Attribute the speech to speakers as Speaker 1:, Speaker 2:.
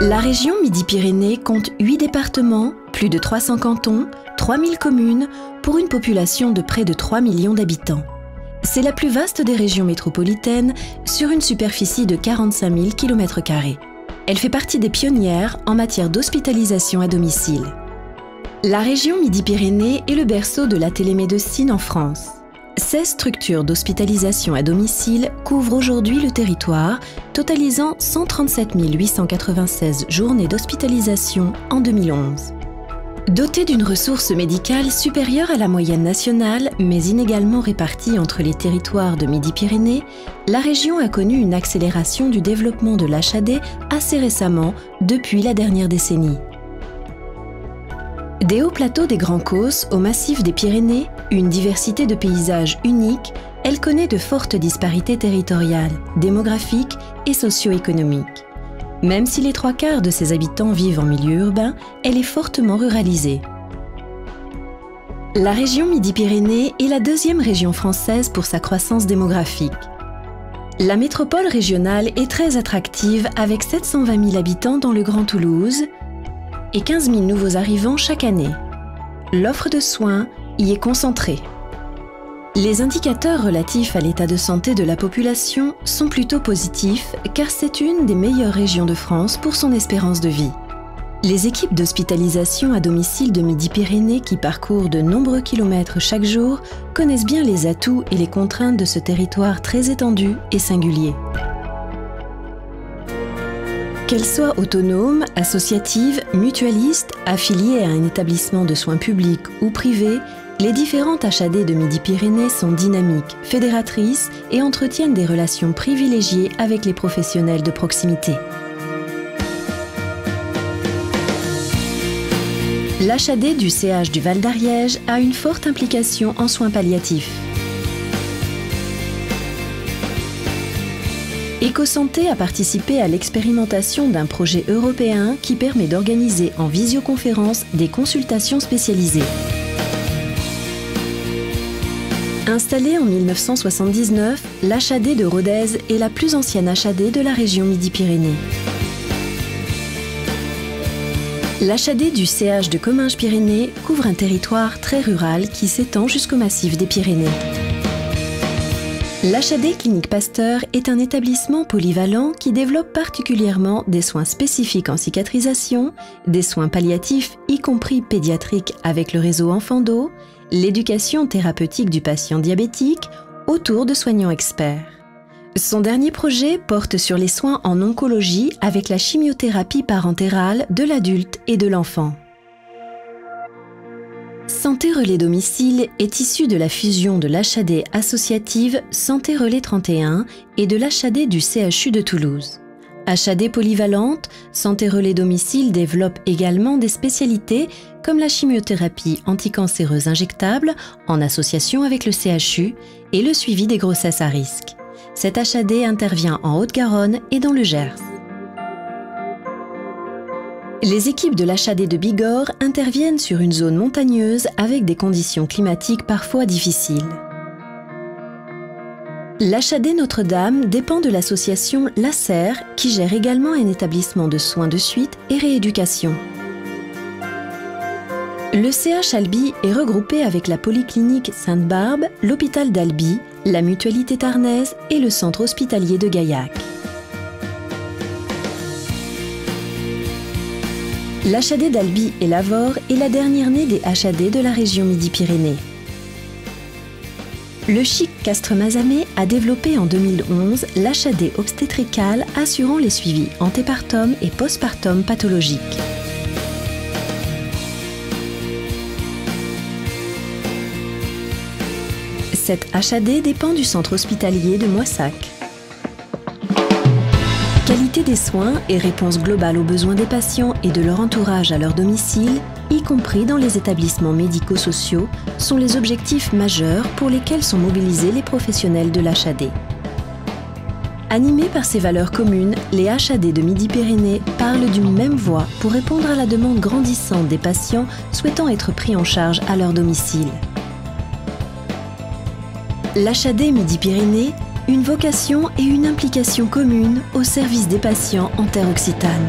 Speaker 1: La région Midi-Pyrénées compte 8 départements, plus de 300 cantons, 3000 communes, pour une population de près de 3 millions d'habitants. C'est la plus vaste des régions métropolitaines, sur une superficie de 45 000 km². Elle fait partie des pionnières en matière d'hospitalisation à domicile. La région Midi-Pyrénées est le berceau de la télémédecine en France. 16 structures d'hospitalisation à domicile couvrent aujourd'hui le territoire, totalisant 137 896 journées d'hospitalisation en 2011. Dotée d'une ressource médicale supérieure à la moyenne nationale, mais inégalement répartie entre les territoires de Midi-Pyrénées, la région a connu une accélération du développement de l'HAD assez récemment, depuis la dernière décennie. Des hauts plateaux des Grands Causses au massif des Pyrénées, une diversité de paysages unique, elle connaît de fortes disparités territoriales, démographiques et socio-économiques. Même si les 3/4 de ses habitants vivent en milieu urbain, elle est fortement ruralisée. La région Midi-Pyrénées est la deuxième région française pour sa croissance démographique. La métropole régionale est très attractive avec 720 000 habitants dans le Grand Toulouse et 15 000 nouveaux arrivants chaque année. L'offre de soins y est concentrée. Les indicateurs relatifs à l'état de santé de la population sont plutôt positifs car c'est une des meilleures régions de France pour son espérance de vie. Les équipes d'hospitalisation à domicile de Midi-Pyrénées qui parcourent de nombreux kilomètres chaque jour connaissent bien les atouts et les contraintes de ce territoire très étendu et singulier. Qu'elles soient autonomes, associatives, mutualistes, affiliées à un établissement de soins publics ou privés, les différentes HAD de Midi-Pyrénées sont dynamiques, fédératrices et entretiennent des relations privilégiées avec les professionnels de proximité. L'HAD du CH du Val d'Ariège a une forte implication en soins palliatifs. EcoSanté a participé à l'expérimentation d'un projet européen qui permet d'organiser en visioconférence des consultations spécialisées. Installée en 1979, l'HAD de Rodez est la plus ancienne HAD de la région Midi-Pyrénées. L'HAD du CH de Comminges-Pyrénées couvre un territoire très rural qui s'étend jusqu'au massif des Pyrénées. L'HAD Clinique Pasteur est un établissement polyvalent qui développe particulièrement des soins spécifiques en cicatrisation, des soins palliatifs y compris pédiatriques avec le réseau Enfant-Do, l'éducation thérapeutique du patient diabétique autour de soignants experts. Son dernier projet porte sur les soins en oncologie avec la chimiothérapie parentérale de l'adulte et de l'enfant. Santé Relais Domicile est issue de la fusion de l'HAD associative Santé Relais 31 et de l'HAD du CHU de Toulouse. HAD polyvalente, Santé Relais Domicile développe également des spécialités comme la chimiothérapie anticancéreuse injectable en association avec le CHU et le suivi des grossesses à risque. Cette HAD intervient en Haute-Garonne et dans le Gers. Les équipes de l'HAD de Bigorre interviennent sur une zone montagneuse avec des conditions climatiques parfois difficiles. L'HAD Notre-Dame dépend de l'association LACER qui gère également un établissement de soins de suite et rééducation. Le CH Albi est regroupé avec la Polyclinique Sainte-Barbe, l'hôpital d'Albi, la Mutualité Tarnaise et le centre hospitalier de Gaillac. L'HAD d'Albi et Lavore est la dernière née des HAD de la région Midi-Pyrénées. Le chic Castres-Mazamet a développé en 2011 l'HAD obstétricale assurant les suivis antépartum et postpartum pathologiques. Cette HAD dépend du centre hospitalier de Moissac. Qualité des soins et réponse globale aux besoins des patients et de leur entourage à leur domicile, y compris dans les établissements médico-sociaux, sont les objectifs majeurs pour lesquels sont mobilisés les professionnels de l'HAD. Animés par ces valeurs communes, les HAD de Midi-Pyrénées parlent d'une même voix pour répondre à la demande grandissante des patients souhaitant être pris en charge à leur domicile. L'HAD Midi-Pyrénées, une vocation et une implication commune au service des patients en terre occitane.